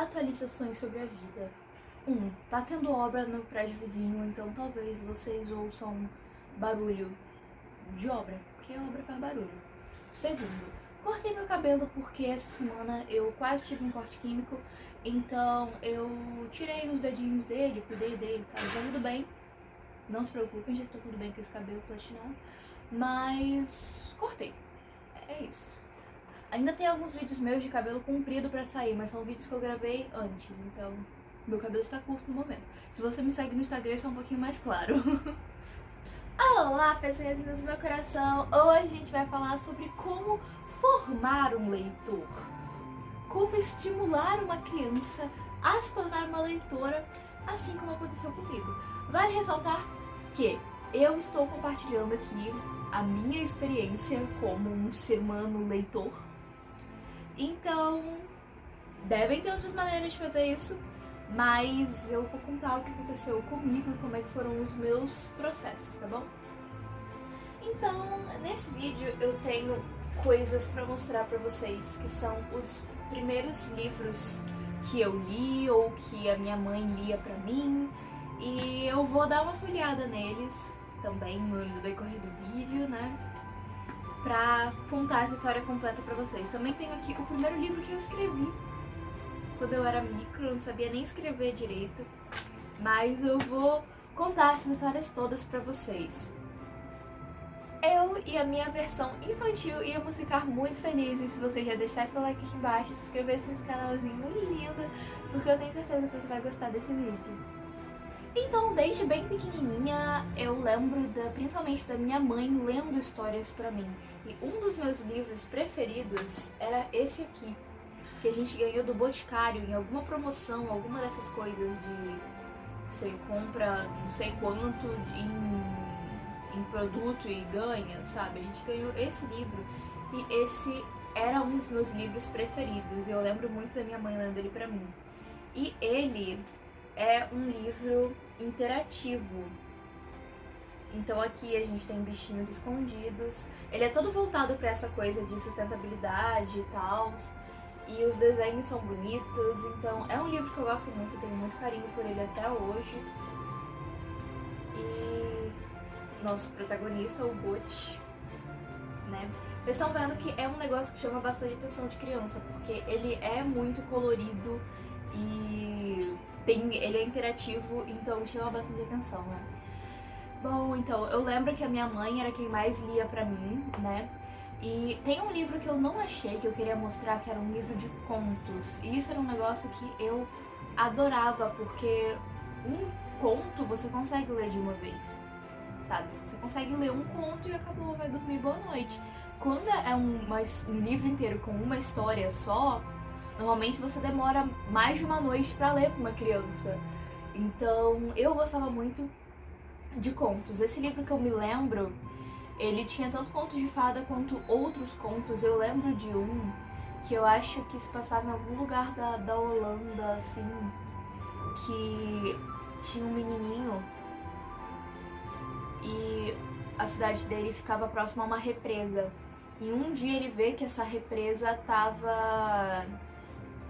Atualizações sobre a vida. Tá tendo obra no prédio vizinho, então talvez vocês ouçam barulho de obra, porque a obra faz barulho. Segundo, cortei meu cabelo porque essa semana eu quase tive um corte químico, então eu tirei os dedinhos dele, cuidei dele, tá tudo bem. Não se preocupem, já está tudo bem com esse cabelo platinado, mas cortei. É isso. Ainda tem alguns vídeos meus de cabelo comprido pra sair, mas são vídeos que eu gravei antes, então meu cabelo está curto no momento. Se você me segue no Instagram, isso é um pouquinho mais claro. Olá, pessoas do meu coração! Hoje a gente vai falar sobre como formar um leitor. Como estimular uma criança a se tornar uma leitora, assim como aconteceu comigo. Vale ressaltar que eu estou compartilhando aqui a minha experiência como um ser humano leitor. Então, devem ter outras maneiras de fazer isso, mas eu vou contar o que aconteceu comigo e como é que foram os meus processos, tá bom? Então, nesse vídeo eu tenho coisas pra mostrar pra vocês, que são os primeiros livros que eu li ou que a minha mãe lia pra mim, e eu vou dar uma folheada neles também no decorrer do vídeo, né? Pra contar essa história completa pra vocês. Também tenho aqui o primeiro livro que eu escrevi quando eu era micro, eu não sabia nem escrever direito, mas eu vou contar essas histórias todas pra vocês. Eu e a minha versão infantil íamos ficar muito felizes se você já deixasse o like aqui embaixo, se inscrevesse nesse canalzinho muito lindo, porque eu tenho certeza que você vai gostar desse vídeo. Então, desde bem pequenininha, eu lembro principalmente da minha mãe lendo histórias pra mim. E um dos meus livros preferidos era esse aqui, que a gente ganhou do Boticário em alguma promoção, alguma dessas coisas de você compra não sei quanto em produto e ganha, sabe? A gente ganhou esse livro e esse era um dos meus livros preferidos. E eu lembro muito da minha mãe lendo ele pra mim. E ele é um livro interativo. Então aqui a gente tem bichinhos escondidos. Ele é todo voltado para essa coisa de sustentabilidade e tal. E os desenhos são bonitos. Então é um livro que eu gosto muito, tenho muito carinho por ele até hoje. E nosso protagonista, o Butch, né? Vocês estão vendo que é um negócio que chama bastante atenção de criança, porque ele é muito colorido e ele é interativo, então chama bastante atenção, né? Bom, então, eu lembro que a minha mãe era quem mais lia pra mim, né? E tem um livro que eu não achei, que eu queria mostrar, que era um livro de contos. E isso era um negócio que eu adorava, porque um conto você consegue ler de uma vez, sabe? Você consegue ler um conto e acabou, vai dormir, boa noite. Quando é um livro inteiro com uma história só, normalmente você demora mais de uma noite pra ler pra uma criança. Então, eu gostava muito de contos. Esse livro que eu me lembro, ele tinha tanto contos de fada quanto outros contos. Eu lembro de um que eu acho que se passava em algum lugar da Holanda, assim, que tinha um menininho e a cidade dele ficava próxima a uma represa. E um dia ele vê que essa represa tava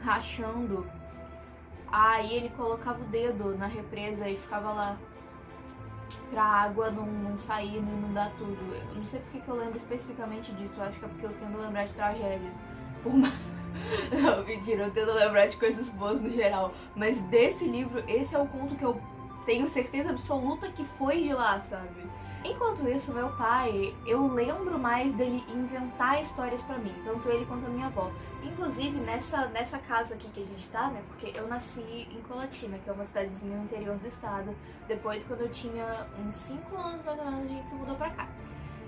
rachando. Aí ele colocava o dedo na represa e ficava lá pra água não sair, não inundar tudo. Eu não sei porque que eu lembro especificamente disso, eu acho que é porque eu tento lembrar de tragédias. Não, mentira, eu tento lembrar de coisas boas no geral. Mas desse livro, esse é o conto que eu tenho certeza absoluta que foi de lá, sabe? Enquanto isso, meu pai, eu lembro mais dele inventar histórias pra mim, tanto ele quanto a minha avó. Inclusive, nessa casa aqui que a gente tá, né, porque eu nasci em Colatina, que é uma cidadezinha no interior do estado. Depois, quando eu tinha uns 5 anos, mais ou menos, a gente se mudou pra cá.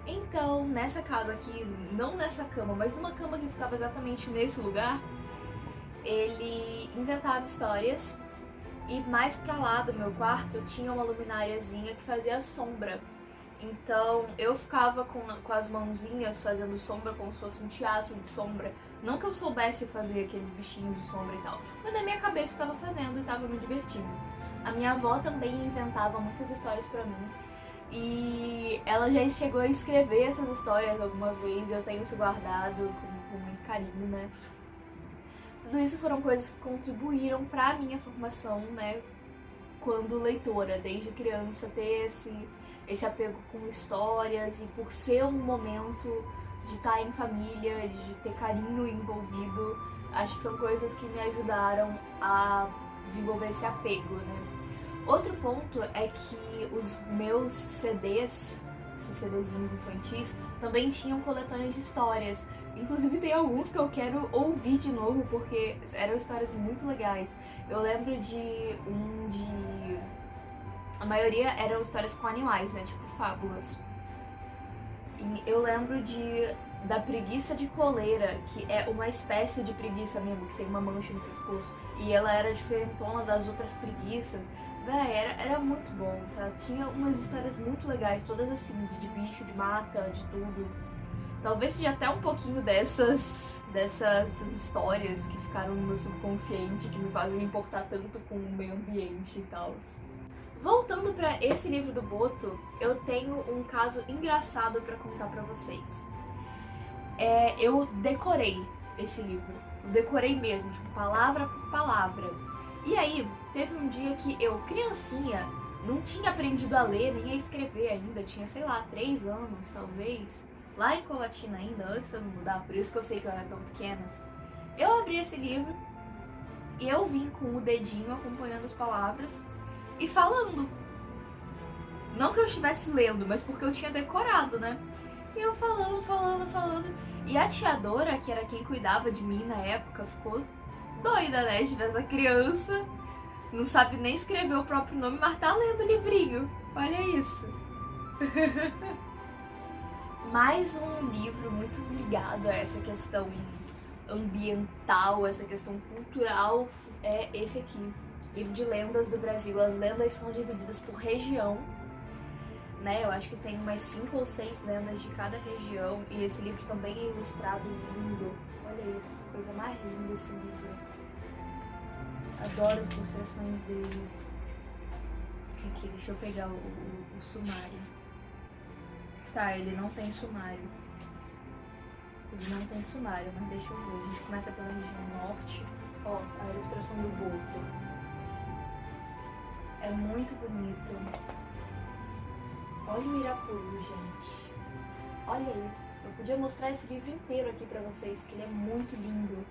Então, nessa casa aqui, não nessa cama, mas numa cama que ficava exatamente nesse lugar, ele inventava histórias. E mais pra lá do meu quarto, tinha uma lumináriazinha que fazia sombra. Então eu ficava com as mãozinhas fazendo sombra como se fosse um teatro de sombra. Não que eu soubesse fazer aqueles bichinhos de sombra e tal, mas na minha cabeça eu tava fazendo e tava me divertindo. A minha avó também inventava muitas histórias pra mim. E ela já chegou a escrever essas histórias alguma vez, eu tenho isso guardado com muito carinho, né? Tudo isso foram coisas que contribuíram pra minha formação, né, quando leitora, desde criança, ter esse apego com histórias e por ser um momento de estar em família, de ter carinho envolvido, acho que são coisas que me ajudaram a desenvolver esse apego, né. Outro ponto é que os meus CDs, esses CDzinhos infantis, também tinham coletâneas de histórias. Inclusive tem alguns que eu quero ouvir de novo porque eram histórias muito legais. Eu lembro de a maioria eram histórias com animais, né? Tipo fábulas. E eu lembro da preguiça de coleira, que é uma espécie de preguiça mesmo, que tem uma mancha no pescoço. E ela era diferentona das outras preguiças. Véi, era muito bom, tá? Tinha umas histórias muito legais, todas assim, de bicho, de mata, de tudo. Talvez seja até um pouquinho dessas histórias que ficaram no meu subconsciente, que me fazem me importar tanto com o meio ambiente e tal. Voltando pra esse livro do Boto, eu tenho um caso engraçado pra contar pra vocês. Eu decorei esse livro, eu decorei mesmo, tipo, palavra por palavra. E aí, teve um dia que eu, criancinha, não tinha aprendido a ler nem a escrever ainda, tinha, sei lá, 3 anos, talvez, lá em Colatina ainda, antes de eu me mudar, por isso que eu sei que eu era tão pequena. Eu abri esse livro e eu vim com o dedinho acompanhando as palavras e falando. Não que eu estivesse lendo, mas porque eu tinha decorado, né? E eu falando. E a tia Dora, que era quem cuidava de mim na época, ficou doida, né? De ver essa criança, não sabe nem escrever o próprio nome, mas tá lendo o livrinho. Olha isso. Mais um livro muito ligado a essa questão ambiental, essa questão cultural, é esse aqui. Livro de lendas do Brasil. As lendas são divididas por região, né? Eu acho que tem umas 5 ou 6 lendas de cada região. E esse livro também é ilustrado lindo. Olha isso, coisa mais linda esse livro. Adoro as ilustrações dele. Aqui, deixa eu pegar o sumário. Tá, ele não tem sumário. Ele não tem sumário, mas deixa eu ver. A gente começa pela região norte. Ó, a ilustração do Boto. É muito bonito. Olha o Irapuru, gente. Olha isso. Eu podia mostrar esse livro inteiro aqui pra vocês, porque ele é muito lindo.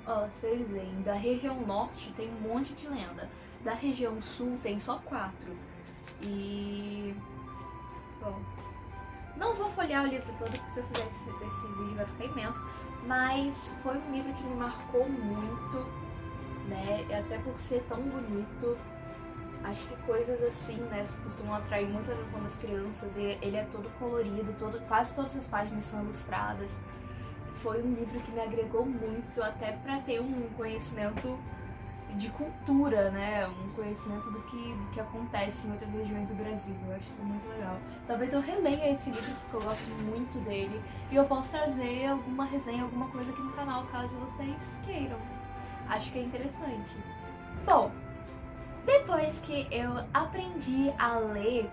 Ó, vocês veem, da região norte tem um monte de lenda. Da região sul tem só 4. E... bom, não vou folhear o livro todo, porque se eu fizer esse vídeo vai ficar imenso. Mas foi um livro que me marcou muito, né? E até por ser tão bonito. Acho que coisas assim, né, costumam atrair muita atenção das crianças. E ele é todo colorido, quase todas as páginas são ilustradas. Foi um livro que me agregou muito, até pra ter um conhecimento de cultura, né? Um conhecimento do que acontece em outras regiões do Brasil. Eu acho isso muito legal. Talvez eu releia esse livro porque eu gosto muito dele. E eu posso trazer alguma resenha, alguma coisa aqui no canal, caso vocês queiram. Acho que é interessante. Bom, depois que eu aprendi a ler,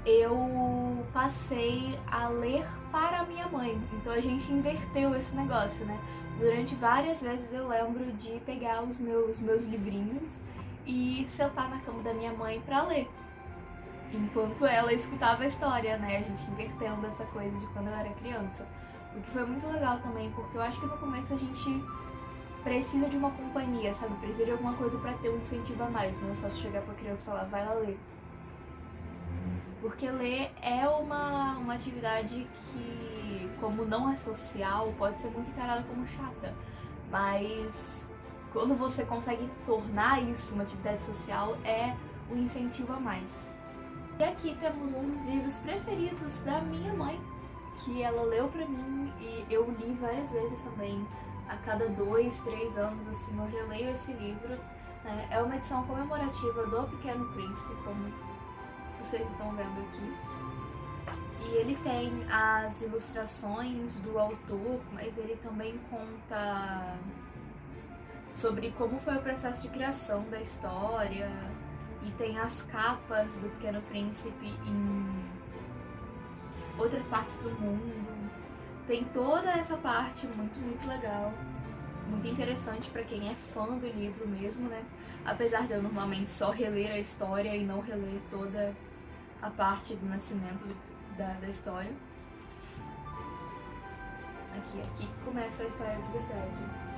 eu passei a ler para minha mãe. Então a gente inverteu esse negócio, né? Durante várias vezes eu lembro de pegar os meus livrinhos e sentar na cama da minha mãe para ler, enquanto ela escutava a história, né? A gente invertendo essa coisa de quando eu era criança. O que foi muito legal também, porque eu acho que no começo a gente precisa de uma companhia, sabe? Precisa de alguma coisa pra ter um incentivo a mais. Não é só chegar pra criança e falar, vai lá ler. Porque ler é uma atividade que, como não é social, pode ser muito encarada como chata. Mas quando você consegue tornar isso uma atividade social, é um incentivo a mais. E aqui temos um dos livros preferidos da minha mãe, que ela leu pra mim e eu li várias vezes também. A cada 2, 3 anos, assim, eu releio esse livro. Né? É uma edição comemorativa do Pequeno Príncipe, como vocês estão vendo aqui. E ele tem as ilustrações do autor, mas ele também conta sobre como foi o processo de criação da história. E tem as capas do Pequeno Príncipe em outras partes do mundo. Tem toda essa parte muito, muito legal. muito interessante pra quem é fã do livro mesmo, né? Apesar de eu normalmente só reler a história e não reler toda a parte do nascimento da história. Aqui começa a história de verdade.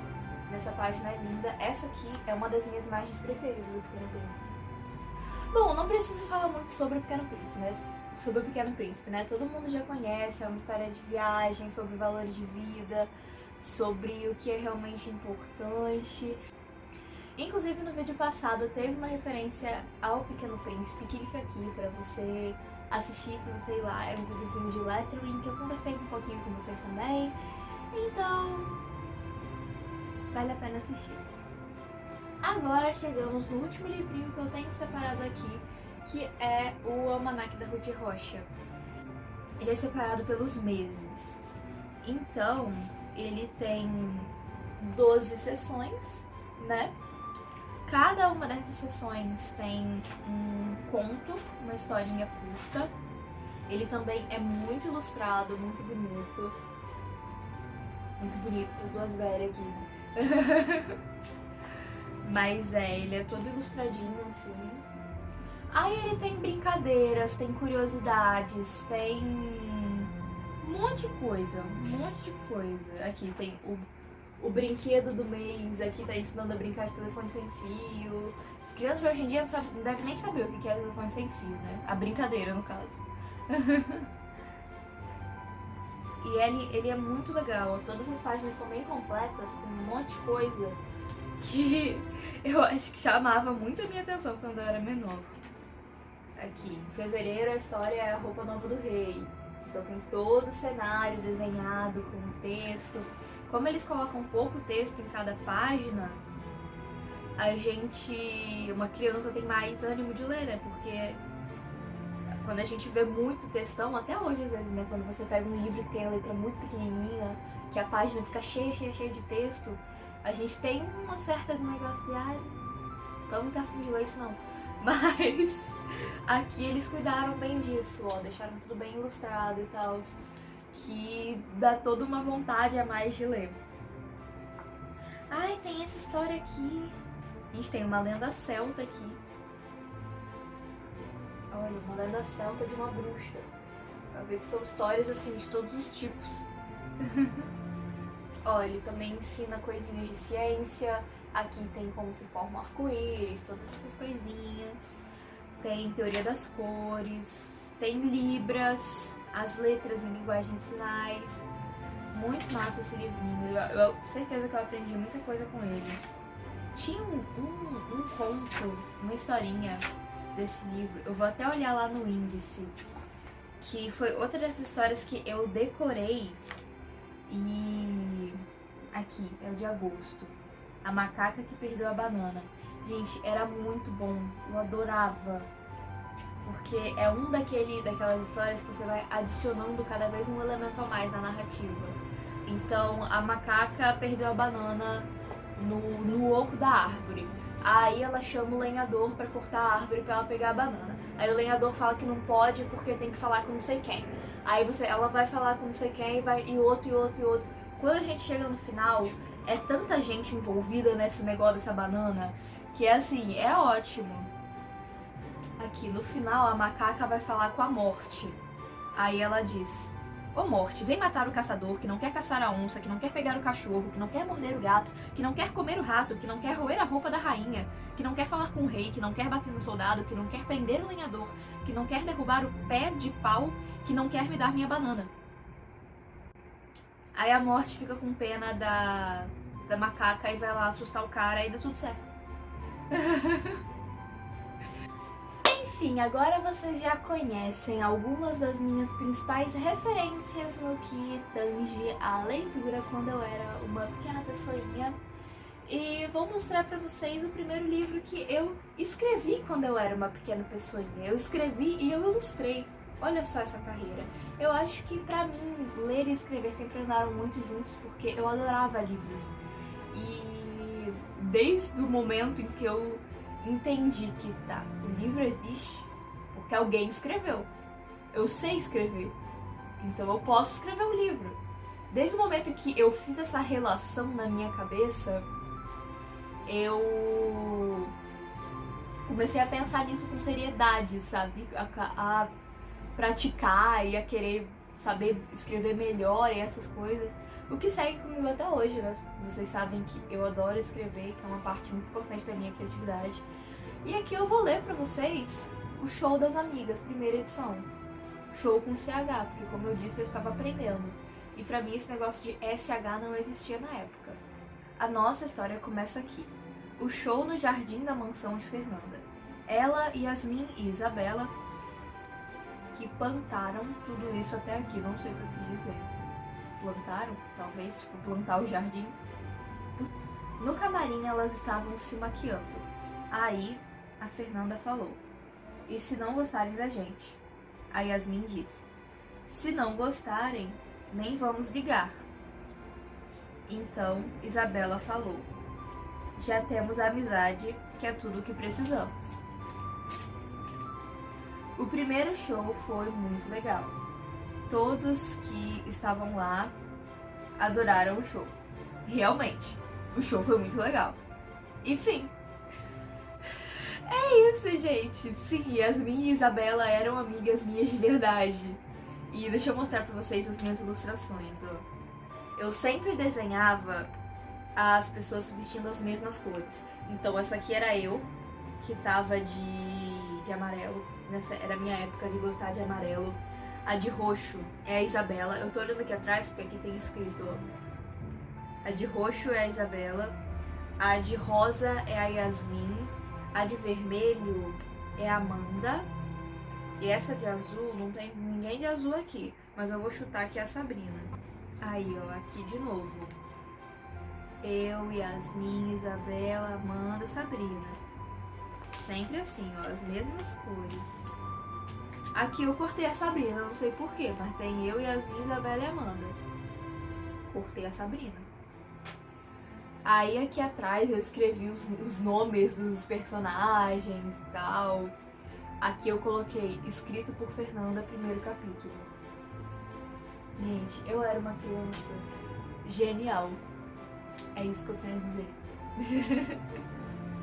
Nessa página linda. Essa aqui é uma das minhas imagens preferidas do Pequeno Príncipe. Bom, não preciso falar muito sobre o Pequeno Príncipe, né? Sobre o Pequeno Príncipe, né? Todo mundo já conhece, é uma história de viagem, sobre valores de vida, sobre o que é realmente importante. Inclusive no vídeo passado teve uma referência ao Pequeno Príncipe, clica aqui pra você assistir, pra você ir lá. Era um videozinho de lettering que eu conversei um pouquinho com vocês também, então vale a pena assistir. Agora chegamos no último livrinho que eu tenho separado aqui, que é o Almanaque da Ruth Rocha. Ele é separado pelos meses, então ele tem 12 sessões, né? Cada uma dessas sessões tem um conto, uma historinha curta. Ele também é muito ilustrado, muito bonito. Muito bonito, essas duas velhas aqui, né? Mas ele é todo ilustradinho assim. Aí ele tem brincadeiras, tem curiosidades, tem um monte de coisa, Aqui tem o brinquedo do mês, aqui tá ensinando a brincar de telefone sem fio. As crianças de hoje em dia não devem nem saber o que é telefone sem fio, né? A brincadeira, no caso. E ele é muito legal, todas as páginas são bem completas, com um monte de coisa que eu acho que chamava muito a minha atenção quando eu era menor. Aqui, em fevereiro a história é a roupa nova do rei. Então tem todo o cenário desenhado com texto. Como eles colocam pouco texto em cada página, uma criança tem mais ânimo de ler, né? Porque quando a gente vê muito textão, até hoje às vezes, né? Quando você pega um livro que tem a letra muito pequenininha, que a página fica cheia de texto, a gente tem uma certa negócio de, não muito afim de ler isso não. Mas aqui eles cuidaram bem disso, ó, deixaram tudo bem ilustrado e tal, que dá toda uma vontade a mais de ler. Ai, tem essa história aqui. A gente tem uma lenda celta aqui. Olha, uma lenda celta de uma bruxa. Pra ver que são histórias assim de todos os tipos. Olha, ele também ensina coisinhas de ciência. Aqui tem como se forma um arco-íris, todas essas coisinhas. Tem teoria das cores, tem libras, as letras em linguagem de sinais. Muito massa esse livrinho. Eu certeza que eu aprendi muita coisa com ele. Tinha um conto, uma historinha desse livro. Eu vou até olhar lá no índice. Que foi outra das histórias que eu decorei. E aqui, é o de agosto. A macaca que perdeu a banana. Gente, era muito bom. Eu adorava. Porque é daquelas histórias que você vai adicionando cada vez um elemento a mais na narrativa. Então, a macaca perdeu a banana no oco da árvore. Aí ela chama o lenhador pra cortar a árvore pra ela pegar a banana. Aí o lenhador fala que não pode porque tem que falar com não sei quem. Aí ela vai falar com não sei quem e outro. Quando a gente chega no final, é tanta gente envolvida nesse negócio dessa banana que é assim, é ótimo. Aqui, no final, a macaca vai falar com a morte. Aí ela diz: ô morte, vem matar o caçador que não quer caçar a onça, que não quer pegar o cachorro, que não quer morder o gato, que não quer comer o rato, que não quer roer a roupa da rainha, que não quer falar com o rei, que não quer bater no soldado, que não quer prender o lenhador, que não quer derrubar o pé de pau, que não quer me dar minha banana. Aí a morte fica com pena da macaca e vai lá assustar o cara e dá tudo certo. Enfim, agora vocês já conhecem algumas das minhas principais referências no que tange a leitura quando eu era uma pequena pessoinha. E vou mostrar pra vocês o primeiro livro que eu escrevi quando eu era uma pequena pessoinha. Eu escrevi e eu ilustrei. Olha só essa carreira. Eu acho que pra mim, ler e escrever sempre andaram muito juntos porque eu adorava livros. E desde o momento em que eu entendi que o livro existe porque alguém escreveu. Eu sei escrever, então eu posso escrever um livro. Desde o momento que eu fiz essa relação na minha cabeça, eu comecei a pensar nisso com seriedade, sabe? A praticar e a querer saber escrever melhor e essas coisas. O que segue comigo até hoje, né? Vocês sabem que eu adoro escrever, que é uma parte muito importante da minha criatividade. E aqui eu vou ler pra vocês o Show das Amigas, primeira edição. Show com CH, porque como eu disse, eu estava aprendendo. E pra mim esse negócio de SH não existia na época. A nossa história começa aqui. O show no jardim da mansão de Fernanda. Ela, Yasmin e Isabela, que plantaram tudo isso até aqui, não sei o que eu quis dizer. Plantaram, talvez, tipo, plantar o jardim. No camarim elas estavam se maquiando. Aí, a Fernanda falou: e se não gostarem da gente? A Yasmin disse: se não gostarem, nem vamos ligar. Então, Isabela falou: já temos a amizade, que é tudo o que precisamos. O primeiro show foi muito legal. Todos que estavam lá adoraram o show. Realmente, o show foi muito legal. Enfim. É isso, gente. Sim, Yasmin e Isabela eram amigas minhas de verdade. E deixa eu mostrar pra vocês as minhas ilustrações, ó. Eu sempre desenhava as pessoas vestindo as mesmas cores. Então essa aqui era eu, que tava de amarelo. Nessa era a minha época de gostar de amarelo. A de roxo é a Isabela. Eu tô olhando aqui atrás porque aqui tem escrito, ó. A de roxo é a Isabela. A de rosa é a Yasmin. A de vermelho é a Amanda. E essa de azul, não tem ninguém de azul aqui, mas eu vou chutar que é a Sabrina. Aí, ó, aqui de novo. Eu, Yasmin, Isabela, Amanda, Sabrina. Sempre assim, ó, as mesmas cores. Aqui eu cortei a Sabrina, não sei porquê, mas tem eu, Yasmin, Isabela e Amanda. Cortei a Sabrina. Aí aqui atrás eu escrevi os nomes dos personagens e tal. Aqui eu coloquei escrito por Fernanda, primeiro capítulo. Gente, eu era uma criança genial. É isso que eu tenho a dizer.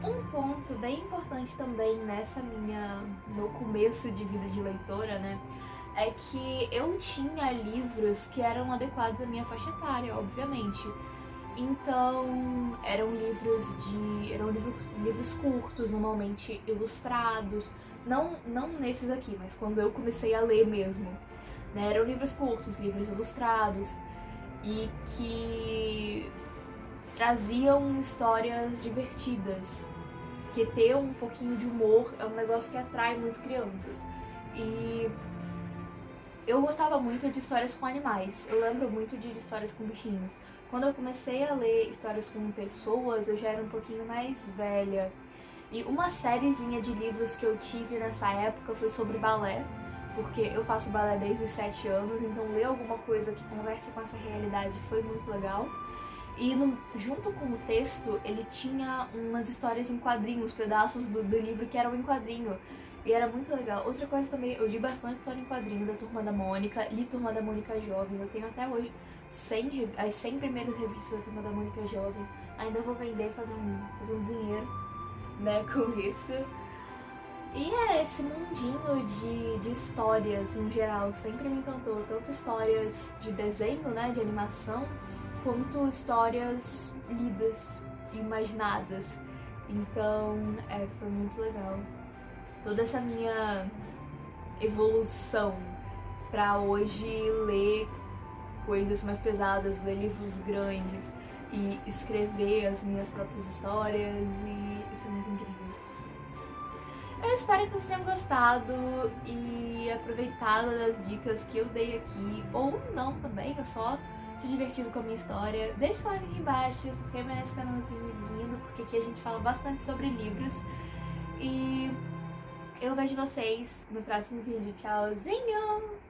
Um ponto bem importante também no começo de vida de leitora, né? É que eu tinha livros que eram adequados à minha faixa etária, obviamente. Então, eram livros curtos, normalmente ilustrados. Não nesses aqui, mas quando eu comecei a ler mesmo. Né? Eram livros curtos, livros ilustrados. E que traziam histórias divertidas. Que ter um pouquinho de humor é um negócio que atrai muito crianças. E eu gostava muito de histórias com animais. Eu lembro muito de histórias com bichinhos. Quando eu comecei a ler histórias com pessoas, eu já era um pouquinho mais velha. E uma sériezinha de livros que eu tive nessa época foi sobre balé, porque eu faço balé desde os 7 anos, então ler alguma coisa que converse com essa realidade foi muito legal. E junto com o texto, ele tinha umas histórias em quadrinhos, pedaços do livro que eram em quadrinho. E era muito legal. Outra coisa também, eu li bastante história em quadrinho da Turma da Mônica, li Turma da Mônica Jovem, eu tenho até hoje as 100 primeiras revistas da Turma da Mônica Jovem. Ainda vou vender, fazer um dinheiro, né, com isso. E é esse mundinho de histórias, em geral, sempre me encantou. Tanto histórias de desenho, né, de animação, quanto histórias lidas, imaginadas. Então, foi muito legal. Toda essa minha evolução pra hoje ler coisas mais pesadas, ler livros grandes e escrever as minhas próprias histórias, e isso é muito incrível. Eu espero que vocês tenham gostado e aproveitado das dicas que eu dei aqui, ou não também, eu só se divertido com a minha história. Deixa o like aqui embaixo, se inscreva nesse canalzinho lindo, porque aqui a gente fala bastante sobre livros. E eu vejo vocês no próximo vídeo. Tchauzinho!